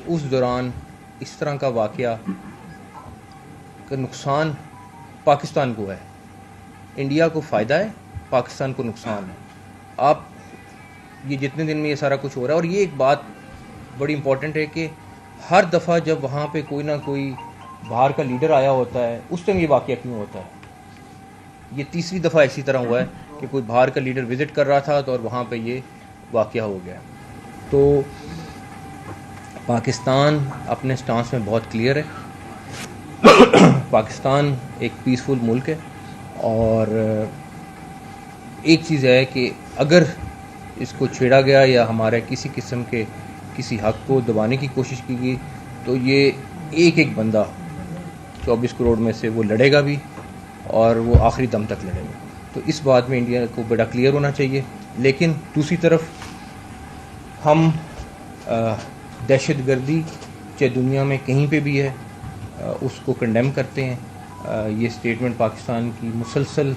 اس دوران اس طرح کا واقعہ کا نقصان پاکستان کو ہے. انڈیا کو فائدہ ہے, پاکستان کو نقصان ہے. آپ یہ جتنے دن میں یہ سارا کچھ ہو رہا ہے, اور یہ ایک بات بڑی امپورٹنٹ ہے کہ ہر دفعہ جب وہاں پہ کوئی نہ کوئی باہر کا لیڈر آیا ہوتا ہے اس ٹائم یہ واقعہ کیوں ہوتا ہے. یہ تیسری دفعہ اسی طرح ہوا ہے کہ کوئی باہر کا لیڈر وزٹ کر رہا تھا تو اور وہاں پہ یہ واقعہ ہو گیا. تو پاکستان اپنے سٹانس میں بہت کلیئر ہے. پاکستان ایک پیسفل ملک ہے, اور ایک چیز ہے کہ اگر اس کو چھیڑا گیا یا ہمارے کسی قسم کے کسی حق کو دبانے کی کوشش کی گئی تو یہ ایک ایک بندہ 24 کروڑ میں سے وہ لڑے گا بھی, اور وہ آخری دم تک لڑے گا. تو اس بات میں انڈیا کو بڑا کلیئر ہونا چاہیے. لیکن دوسری طرف ہم دہشت گردی چاہے دنیا میں کہیں پہ بھی ہے اس کو کنڈیم کرتے ہیں. یہ اسٹیٹمنٹ پاکستان کی مسلسل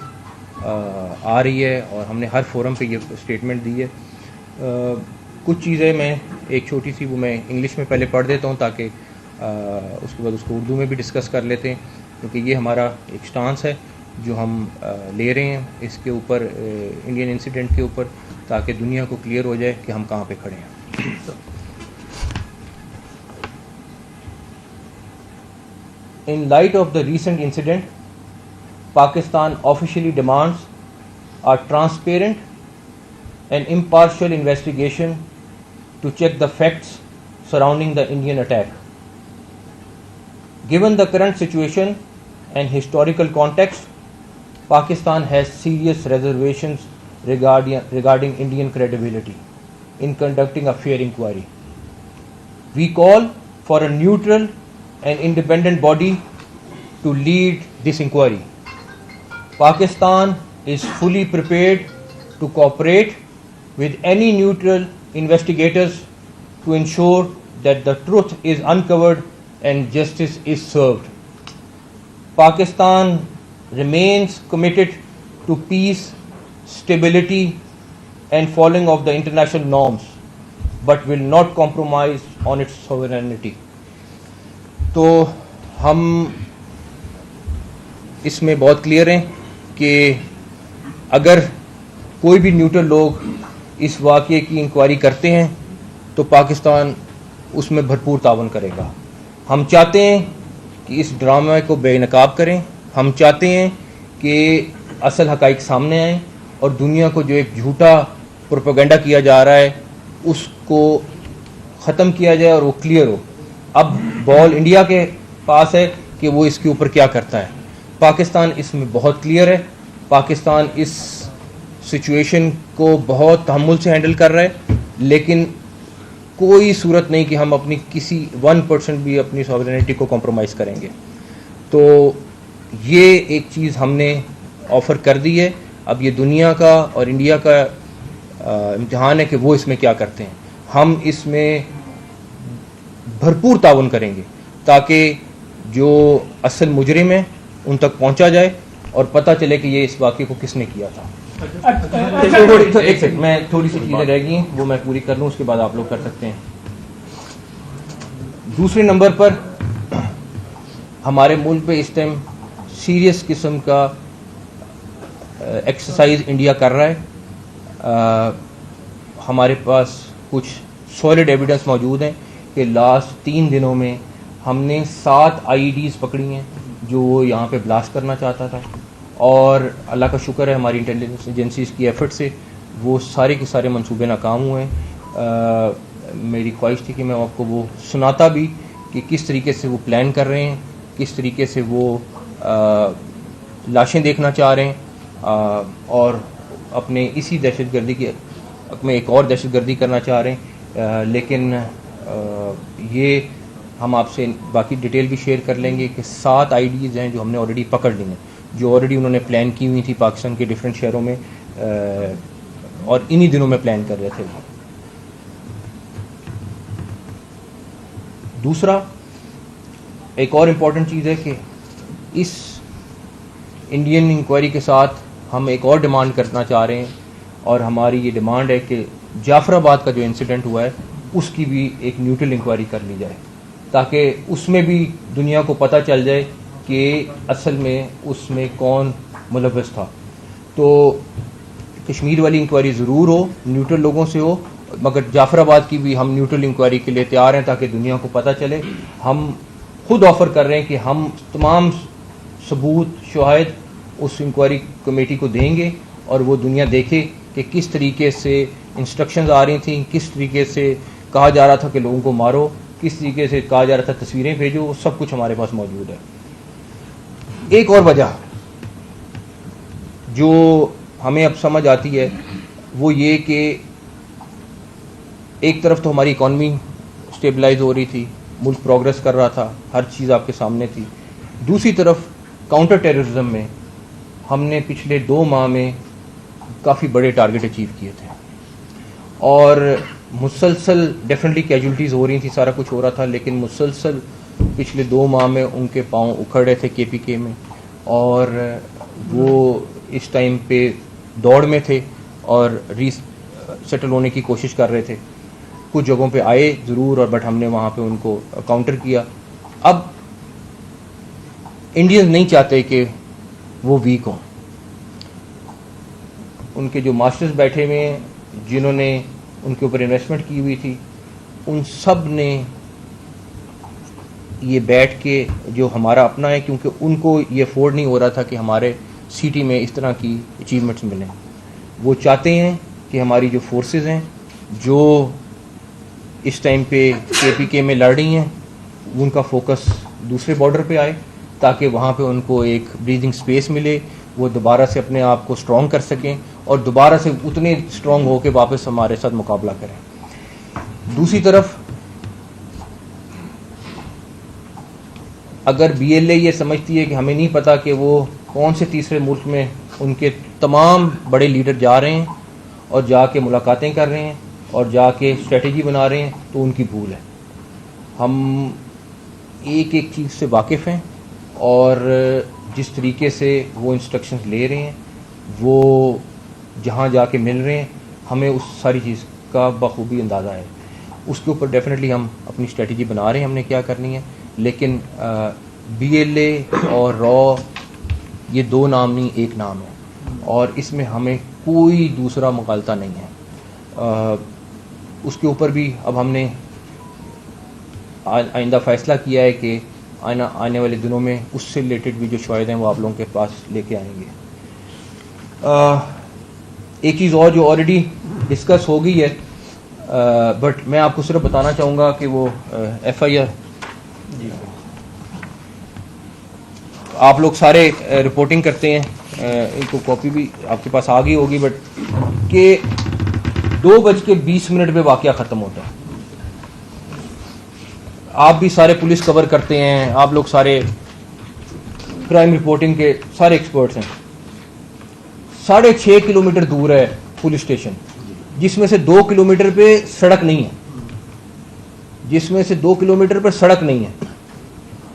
آ رہی ہے, اور ہم نے ہر فورم پہ یہ اسٹیٹمنٹ دی ہے. کچھ چیزیں میں ایک چھوٹی سی وہ میں انگلش میں پہلے پڑھ دیتا ہوں تاکہ اس کے بعد اس کو اردو میں بھی ڈسکس کر لیتے ہیں, کیونکہ یہ ہمارا ایک سٹانس ہے جو ہم لے رہے ہیں اس کے اوپر, انڈین انسیڈنٹ کے اوپر, تاکہ دنیا کو کلیئر ہو جائے کہ ہم کہاں پہ کھڑے ہیں. In light of the recent incident, Pakistan officially demands a transparent and impartial investigation to check the facts surrounding the Indian attack. Given the current situation and historical context, Pakistan has serious reservations regarding Indian credibility in conducting a fair inquiry. We call for a neutral and independent body to lead this inquiry. Pakistan is fully prepared to cooperate with any neutral investigators to ensure that the truth is uncovered and justice is served. Pakistan remains committed to peace, stability and following of the international norms, but will not compromise on its sovereignty. تو ہم اس میں بہت clear ہیں کہ اگر کوئی بھی neutral لوگ اس واقعے کی انکوائری کرتے ہیں تو پاکستان اس میں بھرپور تعاون کرے گا. ہم چاہتے ہیں کہ اس ڈرامے کو بے نقاب کریں. ہم چاہتے ہیں کہ اصل حقائق سامنے آئیں اور دنیا کو جو ایک جھوٹا پروپیگنڈا کیا جا رہا ہے اس کو ختم کیا جائے اور وہ کلیئر ہو. اب بال انڈیا کے پاس ہے کہ وہ اس کے اوپر کیا کرتا ہے. پاکستان اس میں بہت کلیئر ہے. پاکستان اس سچویشن کو بہت تحمل سے ہینڈل کر رہا ہے, لیکن کوئی صورت نہیں کہ ہم اپنی کسی 1% بھی اپنی سوورینٹی کو کمپرومائز کریں گے. تو یہ ایک چیز ہم نے آفر کر دی ہے. اب یہ دنیا کا اور انڈیا کا امتحان ہے کہ وہ اس میں کیا کرتے ہیں. ہم اس میں بھرپور تعاون کریں گے تاکہ جو اصل مجرم ہیں ان تک پہنچا جائے اور پتہ چلے کہ یہ اس واقعے کو کس نے کیا تھا. ایک سیکنڈ, میں تھوڑی سی چیزیں رہ گئی ہیں وہ میں پوری کر لوں, اس کے بعد آپ لوگ کر سکتے ہیں. دوسرے نمبر پر ہمارے ملک پہ اس ٹائم سیریس قسم کا ایکسرسائز انڈیا کر رہا ہے. ہمارے پاس کچھ سالڈ ایویڈنس موجود ہیں کہ لاسٹ 3 دنوں میں ہم نے 7 IEDs پکڑی ہیں جو وہ یہاں پہ بلاسٹ کرنا چاہتا تھا, اور اللہ کا شکر ہے ہماری انٹیلیجنس ایجنسیز کی ایفرٹ سے وہ سارے کے سارے منصوبے ناکام ہوئے ہیں. میری خواہش تھی کہ میں آپ کو وہ سناتا بھی کہ کس طریقے سے وہ پلان کر رہے ہیں, کس طریقے سے وہ لاشیں دیکھنا چاہ رہے ہیں اور اپنے اسی دہشت گردی کی میں ایک اور دہشت گردی کرنا چاہ رہے ہیں. لیکن یہ ہم آپ سے باقی ڈیٹیل بھی شیئر کر لیں گے کہ 7 IEDs ہیں جو ہم نے آلریڈی پکڑ لی ہیں, جو آلریڈی انہوں نے پلان کی ہوئی تھی پاکستان کے ڈفرینٹ شہروں میں, اور انہی دنوں میں پلان کر رہے تھے. دوسرا ایک اور امپورٹنٹ چیز ہے کہ اس انڈین انکوائری کے ساتھ ہم ایک اور ڈیمانڈ کرنا چاہ رہے ہیں, اور ہماری یہ ڈیمانڈ ہے کہ جعفر آباد کا جو انسیڈنٹ ہوا ہے اس کی بھی ایک نیوٹرل انکوائری کر لی جائے تاکہ اس میں بھی دنیا کو پتہ چل جائے کہ اصل میں اس میں کون ملوث تھا. تو کشمیر والی انکوائری ضرور ہو, نیوٹرل لوگوں سے ہو, مگر جعفر آباد کی بھی ہم نیوٹرل انکوائری کے لیے تیار ہیں تاکہ دنیا کو پتہ چلے. ہم خود آفر کر رہے ہیں کہ ہم تمام ثبوت شواہد اس انکوائری کمیٹی کو دیں گے اور وہ دنیا دیکھے کہ کس طریقے سے انسٹرکشنز آ رہی تھیں, کس طریقے سے کہا جا رہا تھا کہ لوگوں کو مارو, کس طریقے سے کہا جا رہا تھا تصویریں بھیجو, وہ سب کچھ ہمارے پاس موجود ہے. ایک اور وجہ جو ہمیں اب سمجھ آتی ہے وہ یہ کہ ایک طرف تو ہماری اکانومی اسٹیبلائز ہو رہی تھی, ملک پروگرس کر رہا تھا, ہر چیز آپ کے سامنے تھی. دوسری طرف کاؤنٹر ٹیررزم میں ہم نے پچھلے 2 ماہ میں کافی بڑے ٹارگٹ اچیو کیے تھے اور مسلسل ڈیفینیٹلی کیجولٹیز ہو رہی تھیں, سارا کچھ ہو رہا تھا, لیکن مسلسل پچھلے 2 ماہ میں ان کے پاؤں اکھڑ رہے تھے کے پی کے میں, اور وہ اس ٹائم پہ دوڑ میں تھے اور سیٹل ہونے کی کوشش کر رہے تھے. کچھ جگہوں پہ آئے ضرور, اور بٹ ہم نے وہاں پہ ان کو کاؤنٹر کیا. اب انڈینز نہیں چاہتے کہ وہ ویک ہوں. ان کے جو ماسٹرز بیٹھے ہوئے ہیں, جنہوں نے ان کے اوپر انویسٹمنٹ کی ہوئی تھی, ان سب نے یہ بیٹھ کے جو ہمارا اپنا ہے, کیونکہ ان کو یہ افورڈ نہیں ہو رہا تھا کہ ہمارے سٹی میں اس طرح کی اچیومنٹس ملیں. وہ چاہتے ہیں کہ ہماری جو فورسز ہیں جو اس ٹائم پہ کے پی کے میں لڑ رہی ہیں, ان کا فوکس دوسرے بارڈر پہ آئے تاکہ وہاں پہ ان کو ایک بریدنگ سپیس ملے, وہ دوبارہ سے اپنے آپ کو اسٹرانگ کر سکیں اور دوبارہ سے اتنے اسٹرانگ ہو کے واپس ہمارے ساتھ مقابلہ کریں. دوسری طرف اگر بی ایل اے یہ سمجھتی ہے کہ ہمیں نہیں پتہ کہ وہ کون سے تیسرے ملک میں ان کے تمام بڑے لیڈر جا رہے ہیں اور جا کے ملاقاتیں کر رہے ہیں اور جا کے اسٹریٹجی بنا رہے ہیں, تو ان کی بھول ہے. ہم ایک ایک چیز سے واقف ہیں اور جس طریقے سے وہ انسٹرکشنز لے رہے ہیں, وہ جہاں جا کے مل رہے ہیں, ہمیں اس ساری چیز کا بخوبی اندازہ ہے. اس کے اوپر ڈیفینیٹلی ہم اپنی اسٹریٹجی بنا رہے ہیں, ہم نے کیا کرنی ہے. لیکن بی ایل اے اور را یہ 2 نام نہیں, ایک نام ہے, اور اس میں ہمیں کوئی دوسرا مغالطہ نہیں ہے. اس کے اوپر بھی اب ہم نے آئندہ فیصلہ کیا ہے کہ آنے والے دنوں میں اس سے ریلیٹڈ بھی جو شواہد ہیں وہ آپ لوگوں کے پاس لے کے آئیں گے. ایک چیز اور جو آلریڈی ڈسکس ہو گئی ہے, بٹ میں آپ کو صرف بتانا چاہوں گا کہ وہ ایف آئی آر, آپ لوگ سارے رپورٹنگ کرتے ہیں, ان کو کاپی بھی آپ کے پاس آ گئی ہوگی, بٹ کہ 2:20 پہ واقعہ ختم ہوتا ہے. آپ بھی سارے پولیس کور کرتے ہیں, آپ لوگ سارے کرائم رپورٹنگ کے سارے ایکسپرٹس ہیں. 6.5 کلومیٹر دور ہے پولیس اسٹیشن, جس میں سے 2 کلومیٹر پہ سڑک نہیں ہے,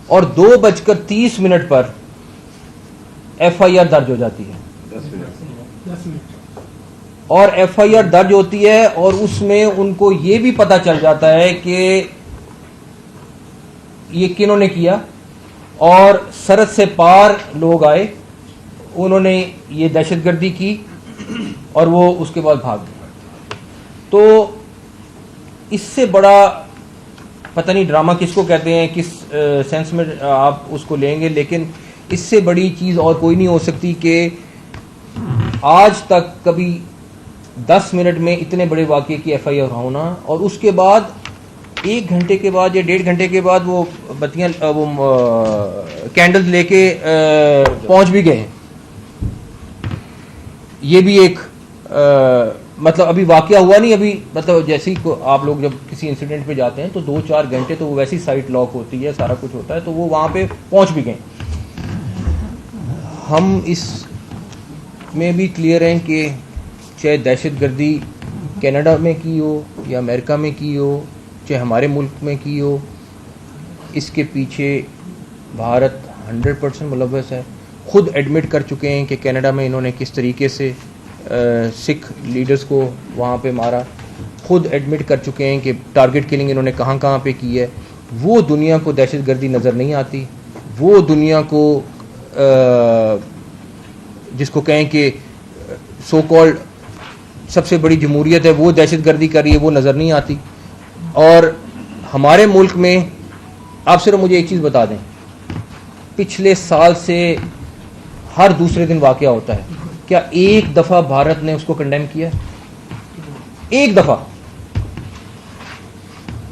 اور 2:30 پر ایف آئی آر درج ہو جاتی ہے. اور ایف آئی آر درج ہوتی ہے اور اس میں ان کو یہ بھی پتہ چل جاتا ہے کہ یہ کنہوں نے کیا, اور سرحد سے پار لوگ آئے, انہوں نے یہ دہشت گردی کی اور وہ اس کے بعد بھاگ گئے. تو اس سے بڑا پتہ نہیں ڈرامہ کس کو کہتے ہیں, کس سینس میں آپ اس کو لیں گے, لیکن اس سے بڑی چیز اور کوئی نہیں ہو سکتی کہ آج تک کبھی 10 منٹ میں اتنے بڑے واقعے کی ایف آئی آر ہونا, اور اس کے بعد 1 گھنٹے کے بعد یا 1.5 گھنٹے کے بعد وہ بتیاں وہ کینڈل لے کے پہنچ بھی گئے. یہ بھی ایک مطلب ابھی واقعہ ہوا نہیں, ابھی مطلب جیسے ہی آپ لوگ جب کسی انسیڈنٹ پہ جاتے ہیں تو 2-4 گھنٹے تو وہ ویسی سائٹ لاک ہوتی ہے, سارا کچھ ہوتا ہے, تو وہ وہاں پہ پہنچ بھی گئے. ہم اس میں بھی کلیئر ہیں کہ چاہے دہشت گردی کینیڈا میں کی ہو یا امریکہ میں کی ہو, چاہے ہمارے ملک میں کی ہو, اس کے پیچھے بھارت 100% ملوث ہے. خود ایڈمٹ کر چکے ہیں کہ کینیڈا میں انہوں نے کس طریقے سے سکھ لیڈرز کو وہاں پہ مارا. خود ایڈمٹ کر چکے ہیں کہ ٹارگٹ کلنگ انہوں نے کہاں کہاں پہ کی ہے. وہ دنیا کو دہشت گردی نظر نہیں آتی. وہ دنیا کو جس کو کہیں کہ سو کالڈ سب سے بڑی جمہوریت ہے وہ دہشت گردی کر رہی ہے وہ نظر نہیں آتی. اور ہمارے ملک میں آپ صرف مجھے ایک چیز بتا دیں, پچھلے سال سے ہر دوسرے دن واقعہ ہوتا ہے. کیا ایک دفعہ بھارت نے اس کو کنڈیم کیا؟ ایک دفعہ.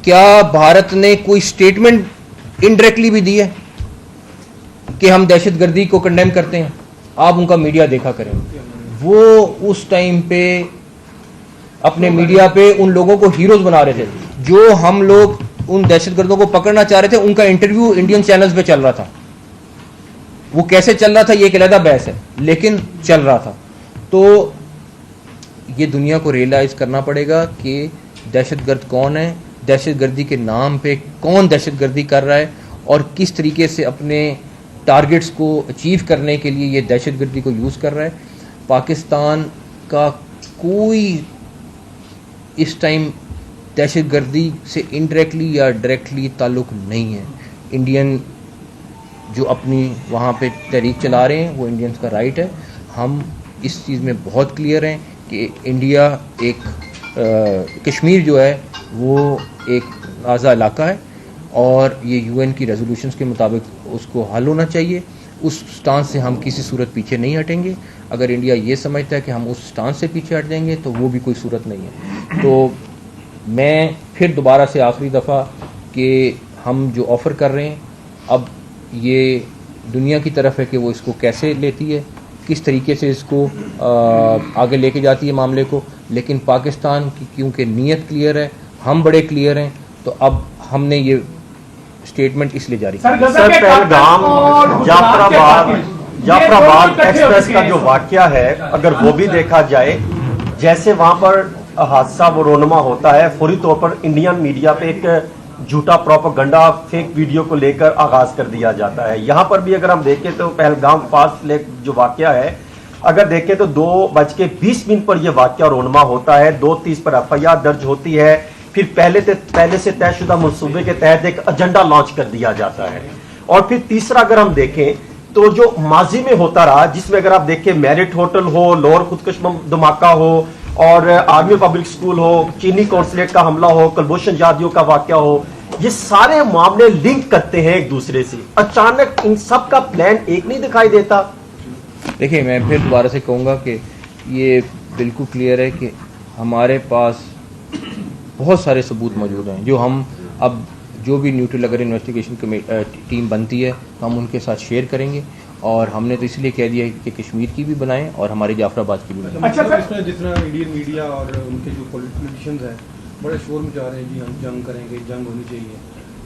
کیا بھارت نے کوئی سٹیٹمنٹ انڈائریکٹلی بھی دی ہے کہ ہم دہشت گردی کو کنڈیم کرتے ہیں؟ آپ ان کا میڈیا دیکھا کریں. وہ اس ٹائم پہ اپنے میڈیا پہ ان لوگوں کو ہیروز بنا رہے تھے. جو ہم لوگ ان دہشت گردوں کو پکڑنا چاہ رہے تھے ان کا انٹرویو انڈین چینلز پہ چل رہا تھا. وہ کیسے چل رہا تھا یہ ایک علیحدہ بحث ہے, لیکن چل رہا تھا. تو یہ دنیا کو ریئلائز کرنا پڑے گا کہ دہشت گرد کون ہے, دہشت گردی کے نام پہ کون دہشت گردی کر رہا ہے, اور کس طریقے سے اپنے ٹارگٹس کو اچیو کرنے کے لیے یہ دہشت گردی کو یوز کر رہا ہے. پاکستان کا کوئی اس ٹائم دہشت گردی سے انڈائریکٹلی یا ڈائریکٹلی تعلق نہیں ہے. انڈین جو اپنی وہاں پہ تحریک چلا رہے ہیں وہ انڈینز کا رائٹ ہے. ہم اس چیز میں بہت کلیئر ہیں کہ انڈیا ایک کشمیر جو ہے وہ ایک آزاد علاقہ ہے اور یہ یو این کی ریزولوشنز کے مطابق اس کو حل ہونا چاہیے. اس سٹانس سے ہم کسی صورت پیچھے نہیں ہٹیں گے. اگر انڈیا یہ سمجھتا ہے کہ ہم اس سٹانس سے پیچھے ہٹ جائیں گے تو وہ بھی کوئی صورت نہیں ہے. تو میں پھر دوبارہ سے آخری دفعہ کہ ہم جو آفر کر رہے ہیں اب یہ دنیا کی طرف ہے کہ وہ اس کو کیسے لیتی ہے, کس طریقے سے اس کو آگے لے کے جاتی ہے معاملے کو. لیکن پاکستان کی کیونکہ نیت کلیئر ہے, ہم بڑے کلیئر ہیں, تو اب ہم نے یہ اسٹیٹمنٹ اس لیے جاری کی. سر پہلگام جعفر آباد ایکسپریس کا جو واقعہ ہے اگر وہ بھی دیکھا جائے, جیسے وہاں پر حادثہ وہ رونما ہوتا ہے فوری طور پر انڈین میڈیا پہ ایک جھوٹا پروپیگنڈا فیک ویڈیو کو لے کر آغاز کر دیا جاتا ہے. یہاں پر بھی اگر ہم دیکھیں تو پہلگام فاسٹ لیک جو واقعہ ہے اگر دیکھیں تو 2:20 پر یہ واقعہ رونما ہوتا ہے. 2:30 پر FIR درج ہوتی ہے. پھر پہلے سے طے شدہ منصوبے کے تحت ایک ایجنڈا لانچ کر دیا جاتا ہے. اور پھر تیسرا اگر ہم دیکھیں تو جو ماضی میں ہوتا رہا جس میں اگر آپ دیکھیں میرٹ ہوٹل ہو, لاہور خودکش دھماکہ ہو, اور آرمی پبلک سکول ہو, چینی کونسلیٹ کا حملہ ہو, کلبھوشن جادیو کا واقعہ ہو, یہ سارے معاملے لنک کرتے ہیں ایک دوسرے سے. اچانک ان سب کا پلان ایک نہیں دکھائی دیتا. دیکھیں میں پھر دوبارہ سے کہوں گا کہ یہ بالکل کلیئر ہے کہ ہمارے پاس بہت سارے ثبوت موجود ہیں جو ہم اب جو بھی نیوٹرل اگر انویسٹیگیشن ٹیم بنتی ہے تو ہم ان کے ساتھ شیئر کریں گے. اور ہم نے تو اس لیے کہہ دیا کہ کشمیر کی بھی بنائیں اور ہمارے جعفر آباد کی بھی بنائیں. اچھا جس طرح انڈین میڈیا اور ان کے جو پولیٹیشینز ہیں بڑے شور مچا رہے ہیں جی ہم جنگ کریں گے, جنگ ہونی چاہیے,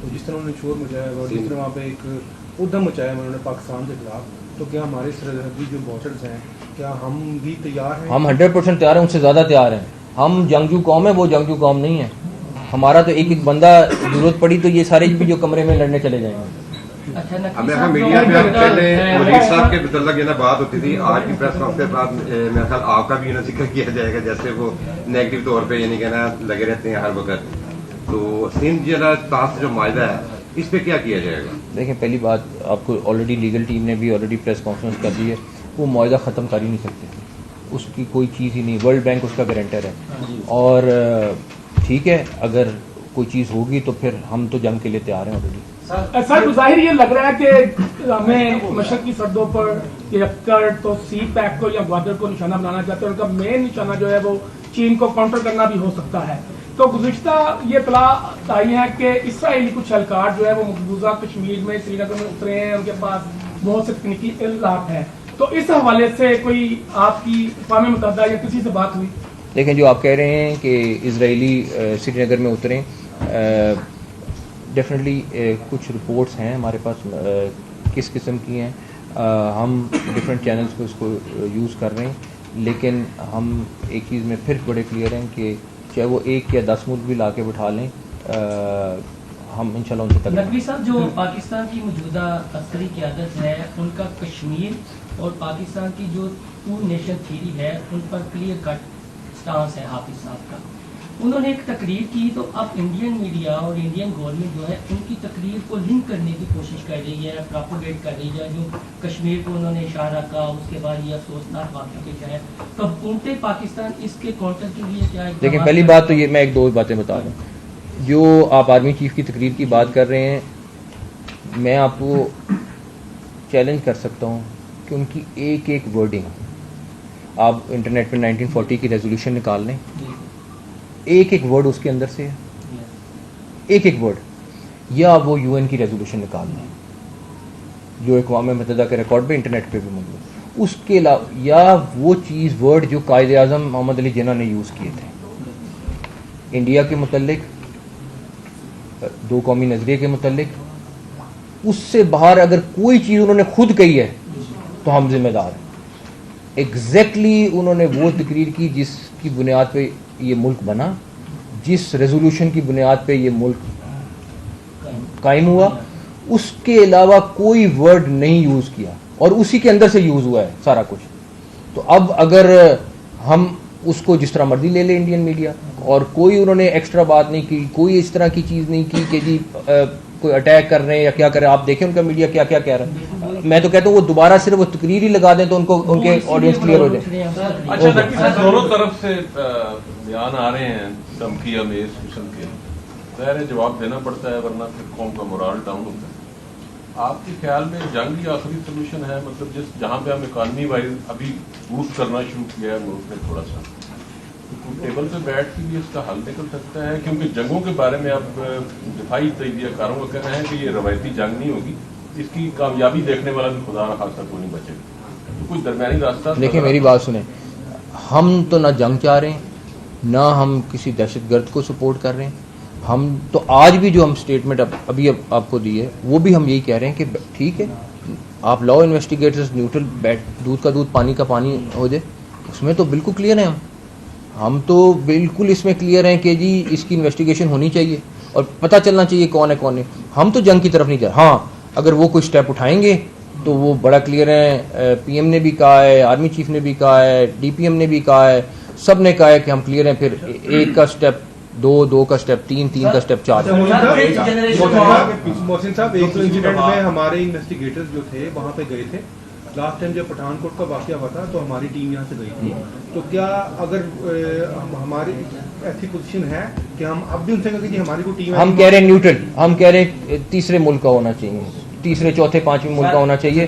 تو جس طرح انہوں نے شور مچایا اور جس طرح وہاں پہ ایک ادھم مچایا انہوں نے پاکستان کے خلاف, تو کیا ہمارے سرحدی جو بارڈرز ہیں کیا ہم بھی تیار ہیں؟ ہم 100% تیار ہیں, ان سے زیادہ تیار ہیں. ہم جنگجو قوم ہیں, وہ جنگجو قوم نہیں ہے. ہمارا تو ایک بندہ ضرورت پڑی تو یہ سارے بھی جو کمرے میں لڑنے چلے جائیں گے. میڈیا پہ پہلے وزیر صاحب کے متعلق یہ بات ہوتی تھی, آج کی پریس کانفرنس کے بعد میرا خیال آپ کا بھی ذکر کیا جائے گا جیسے وہ نیگیٹو طور پہ یعنی کہنا لگے رہتے ہیں ہر وقت. تو سندھ ضلع تاث جو معاہدہ ہے اس پہ کیا کیا جائے گا؟ دیکھیں پہلی بات آپ کو آلریڈی لیگل ٹیم نے بھی آلریڈی پریس کانفرنس کر دی ہے. وہ معاہدہ ختم کر ہی نہیں سکتے, اس کی کوئی چیز ہی نہیں. ورلڈ بینک اس کا گارنٹر ہے. اور ٹھیک ہے اگر کوئی چیز ہوگی تو پھر ہم تو جنگ کے لیے تیار ہیں آلریڈی. سر ظاہر یہ لگ رہا ہے کہ ہمیں مشرقی سرحدوں پر تو سی پیک کو یا گوادر کو نشانہ بنانا چاہتے ہیں. ان کا مین نشانہ جو ہے وہ چین کو کاؤنٹر کرنا بھی ہو سکتا ہے. تو گزشتہ یہ اطلاع آئی ہے کہ اسرائیلی کچھ اہلکار جو ہے وہ مقبوضہ کشمیر میں سری نگر میں اترے ہیں, ان کے پاس بہت سے تکنیکی علات ہیں. تو اس حوالے سے کوئی آپ کی اقوام متحدہ یا کسی سے بات ہوئی؟ دیکھیں جو آپ کہہ رہے ہیں کہ اسرائیلی سری نگر میں اتریں, ڈیفینیٹلی کچھ رپورٹس ہیں ہمارے پاس کس قسم کی ہیں. ہم ڈفرینٹ چینلز کو اس کو یوز کر رہے ہیں, لیکن ہم ایک چیز میں پھر بڑے کلیئر ہیں کہ چاہے وہ 1 یا 10 ملک بھی لا کے بٹھا لیں, ہم انشاءاللہ ان سے تک. نقوی صاحب جو پاکستان کی موجودہ عسکری قیادت ہے ان کا کشمیر اور پاکستان کی جو 2 نیشن تھیوری ہے ان پر کلیئر کٹ سٹانس ہے حافظ صاحب کا, انہوں نے ایک تقریر کی تو اب انڈین میڈیا اور انڈین گورنمنٹ جو ہے ان کی تقریر کو لنک کرنے کی کوشش کر رہی ہے, پراپوگیٹ کر رہی ہے. جو کشمیر کو انہوں نے اشارہ کہا, اس کے بعد یہ افسوسناک واقعہ پیش آیا. تو حکومت پاکستان اس کے کاؤنٹر کے لیے کیا ہے؟ دیکھیں, پہلی بات تو یہ میں ایک دو باتیں بتا دوں. جو آپ آرمی چیف کی تقریر کی بات کر رہے ہیں, میں آپ کو چیلنج کر سکتا ہوں کہ ان کی ایک ایک ورڈنگ آپ انٹرنیٹ پہ 1940 کی ریزولوشن نکال لیں, ایک ایک ورڈ اس کے اندر سے ہے, ایک ایک ورڈ. یا وہ یو این کی ریزولوشن نکال لیں جو اقوام متحدہ کے ریکارڈ پہ انٹرنیٹ پہ بھی موجود ہے, اس کے علاوہ یا وہ چیز ورڈ جو قائد اعظم محمد علی جناح نے یوز کیے تھے انڈیا کے متعلق, دو قومی نظریے کے متعلق, اس سے باہر اگر کوئی چیز انہوں نے خود کہی ہے تو ہم ذمہ دار ہیں. ایگزیکٹلی انہوں نے وہ تقریر کی جس کی بنیاد پہ یہ ملک بنا, جس ریزولوشن کی بنیاد پہ یہ ملک قائم ہوا, اس کے علاوہ کوئی ورڈ نہیں یوز کیا اور اسی کے اندر سے یوز ہوا ہے سارا کچھ. تو اب اگر ہم اس کو جس طرح مرضی لے لیں انڈین میڈیا, اور کوئی انہوں نے ایکسٹرا بات نہیں کی, کوئی اس طرح کی چیز نہیں کی کہ جی کوئی اٹیک کر رہے ہیں یا کیا کر رہے ہیں. آپ دیکھیں ان کا میڈیا کیا کیا کہہ رہا ہے. میں تو کہتا ہوں وہ دوبارہ صرف وہ تقریر ہی لگا دیں تو ان کو ان کے آڈینس کلیئر ہو جائے. اچھا نقوی صاحب, دونوں طرف سے بیان آ رہے ہیں دھمکی امیز قسم کے, ظاہر ہے جواب دینا پڑتا ہے ورنہ پھر قوم کا مورال ڈاؤن ہوتا ہے. آپ کے خیال میں جنگ ہی آخری سولوشن ہے, مطلب جہاں پہ ہم اکانمی وائز ابھی بوسٹ کرنا شروع کیا ہے ملک میں تھوڑا سا, ٹیبل پہ بیٹھ کے بھی اس کا حل نکل سکتا ہے؟ کیونکہ جنگوں کے بارے میں اب دفاعی تجزیہ کاروں کا کہنا ہے کہ یہ روایتی جنگ نہیں ہوگی, اس کی کامیابی دیکھنے والا بھی خدا نخواستہ کوئی نہیں بچے گا. تو کوئی درمیانی راستہ. دیکھیں میری بات سنیں, ہم تو نہ جنگ چاہ رہے ہیں نہ ہم کسی دہشت گرد کو سپورٹ کر رہے ہیں. ہم تو آج بھی جو ہم اسٹیٹمنٹ ابھی آپ کو دی ہے وہ بھی ہم یہی کہہ رہے ہیں کہ ٹھیک ہے آپ لاؤ انویسٹیگیٹرز نیوٹرل, دودھ کا دودھ پانی کا پانی ہو جائے. اس میں تو بالکل کلیئر ہیں ہم تو بالکل اس میں کلیئر ہیں کہ جی اس کی انویسٹیگیشن ہونی چاہیے اور پتہ چلنا چاہیے کون ہے کون نہیں. ہم تو جنگ کی طرف نہیں جا. ہاں اگر وہ کوئی اسٹیپ اٹھائیں گے تو وہ بڑا کلیئر ہے, پی ایم نے بھی کہا ہے, آرمی چیف نے بھی کہا ہے, ڈی پی ایم نے بھی کہا ہے, سب نے کہا ہے کہ ہم کلیئر ہیں. پھر ایک کا اسٹیپ دو, دو کا اسٹیپ تین, تین کا اسٹیپ چار. محسن صاحب, ایک انسیڈنٹ میں ہمارے انویسٹیگیٹرز جو تھے وہاں پہ گئے تھے. لاسٹ ٹائم جب پٹھان کوٹ کا واقعہ ہوا تھا تو ہماری ٹیم یہاں سے گئی تھی. تو کیا اگر ہماری ایسی پوزیشن ہے کہ ہم اب بھی ان سے کہیں کہ جی ہماری کوئی ٹیم, ہم کہہ رہے ہیں نیوٹرل, ہم کہہ رہے ہیں تیسرے ملک کا ہونا چاہیے, تیسرے چوتھے پانچویں ملک کا ہونا چاہیے,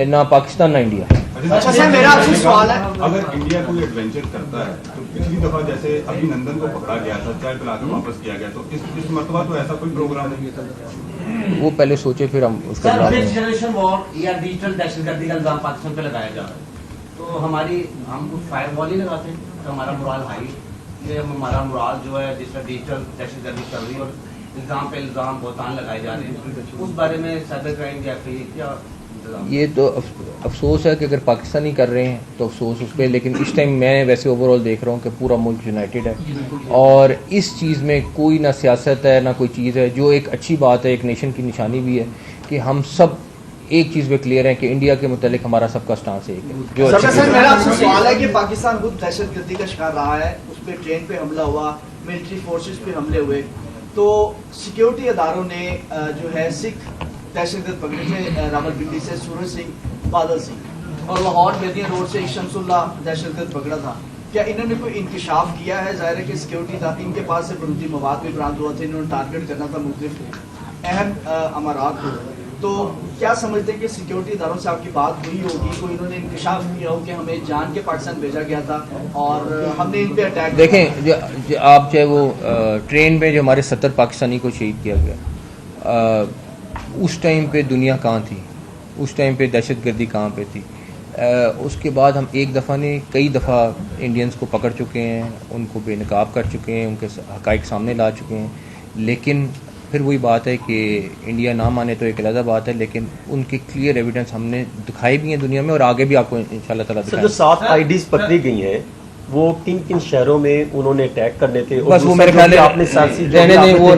نہ پاکستان نہ انڈیا. اچھا سر میرا آپ سے سوال ہے, اگر انڈیا کوئی ایڈونچر کرتا ہے تو پچھلی دفعہ جیسے ابھی نندن کو پکڑا گیا تھا, چائے پلا کر واپس کیا گیا, تو اس مرتبہ تو ایسا کوئی پروگرام نہیں تھا. وہ پہلے سوچے پھر ہم اس کا جواب دیں. جنریشن وار یا ڈیجیٹل دہشت گردی کا الزام پاکستان پہ لگایا جا رہا ہے, تو ہم کچھ فائر وال ہی لگاتے ہیں تو ہمارا مرال ہائی, یہ ہمارا مرال جو ہے جس طرح ڈیجیٹل دہشت گردی چل رہی ہے اور الزام پہ الزام بہتان لگائے جا رہے ہیں, اس بارے میں سائبر کرائم یا کیا؟ یہ تو افسوس ہے کہ اگر پاکستانی کر رہے ہیں تو افسوس اس پہ, لیکن اس ٹائم میں ویسے اوور آل دیکھ رہا ہوں کہ پورا ملک یونائٹڈ ہے اور اس چیز میں کوئی نہ سیاست ہے نہ کوئی چیز ہے, جو ایک اچھی بات ہے, ایک نیشن کی نشانی بھی ہے کہ ہم سب ایک چیز پہ کلیئر ہیں کہ انڈیا کے متعلق ہمارا سب کا سٹانس ایک ہے. جو میرا آپ سے سوال ہے کہ پاکستان خود دہشت گردی کا شکار رہا ہے, اس پہ ٹرین پہ حملہ ہوا, ملٹری فورسز پہ حملے ہوئے, تو سیکیورٹی اداروں نے جو ہے سکھ دہشت گرد پکڑے تھے راولپنڈی سے سورج سنگھ, بادل سنگھ, اور لاہور میدین روڈ سے شمس اللہ دہشت گرد پکڑا تھا. کیا انہوں نے کوئی انکشاف کیا ہے؟ ظاہر ہے کہ سیکورٹی ان کے پاس سے بروتی مواد بھی برآمد ہوا تھا, انہوں نے ٹارگیٹ کرنا تھا مختلف اہم امارات کو, تو کیا سمجھتے ہیں کہ سیکورٹی اداروں سے آپ کی بات ہوئی ہوگی, کوئی انہوں نے انکشاف کیا ہو کہ ہمیں جان کے پاکستان بھیجا گیا تھا اور ہم نے ان پہ اٹیک؟ دیکھیں آپ چاہے وہ ٹرین میں جو ہمارے 70 پاکستانی کو شہید کیا گیا, اس ٹائم پہ دنیا کہاں تھی, اس ٹائم پہ دہشت گردی کہاں پہ تھی. اس کے بعد ہم ایک دفعہ نہیں کئی دفعہ انڈینز کو پکڑ چکے ہیں, ان کو بے نقاب کر چکے ہیں, ان کے حقائق سامنے لا چکے ہیں, لیکن پھر وہی بات ہے کہ انڈیا نہ مانے تو ایک علیحدہ بات ہے, لیکن ان کی کلیئر ایویڈنس ہم نے دکھائی بھی ہیں دنیا میں اور آگے بھی آپ کو انشاءاللہ تعالیٰ دکھائیں. جو 7 آئی ڈیز پکڑی گئی ہیں وہ کن کن شہروں میں انہوں نے اٹیک کرنے تھے؟ بس وہ میرے خیال ہے وہ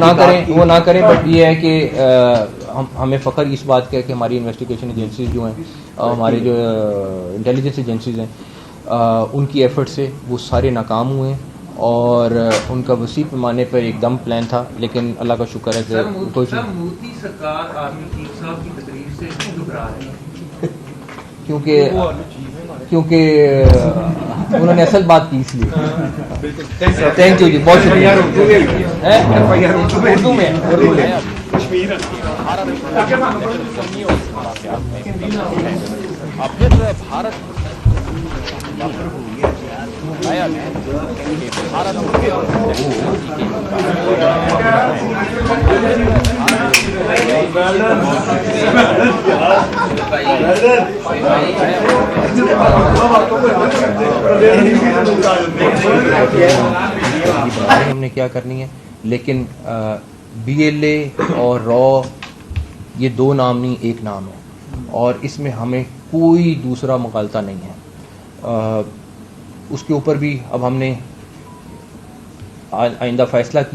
نہ کریں, بٹ یہ ہے کہ ہمیں فخر اس بات کا ہے کہ ہماری انویسٹیگیشن ایجنسیز جو ہیں, ہماری جو انٹیلیجنس ایجنسیز ہیں, ان کی ایفرٹ سے وہ سارے ناکام ہوئے ہیں اور ان کا وسیع پیمانے پر ایک دم پلان تھا، لیکن اللہ کا شکر ہے کہ کوئی مودی سرکار آرمی چیف صاحب کی تقریر سے کیوں گھبرا رہے ہیں؟ کیونکہ انہوں نے اصل بات کی اس لیے. تھینک یو جی، بہت شکریہ. اردو میں ہم نے کیا کرنی ہے، لیکن BLA اور را یہ دو نام نہیں، ایک نام ہے، اور اس میں ہمیں کوئی دوسرا مغالطہ نہیں ہے. اس کے اوپر بھی اب ہم نے آئندہ فیصلہ کیا.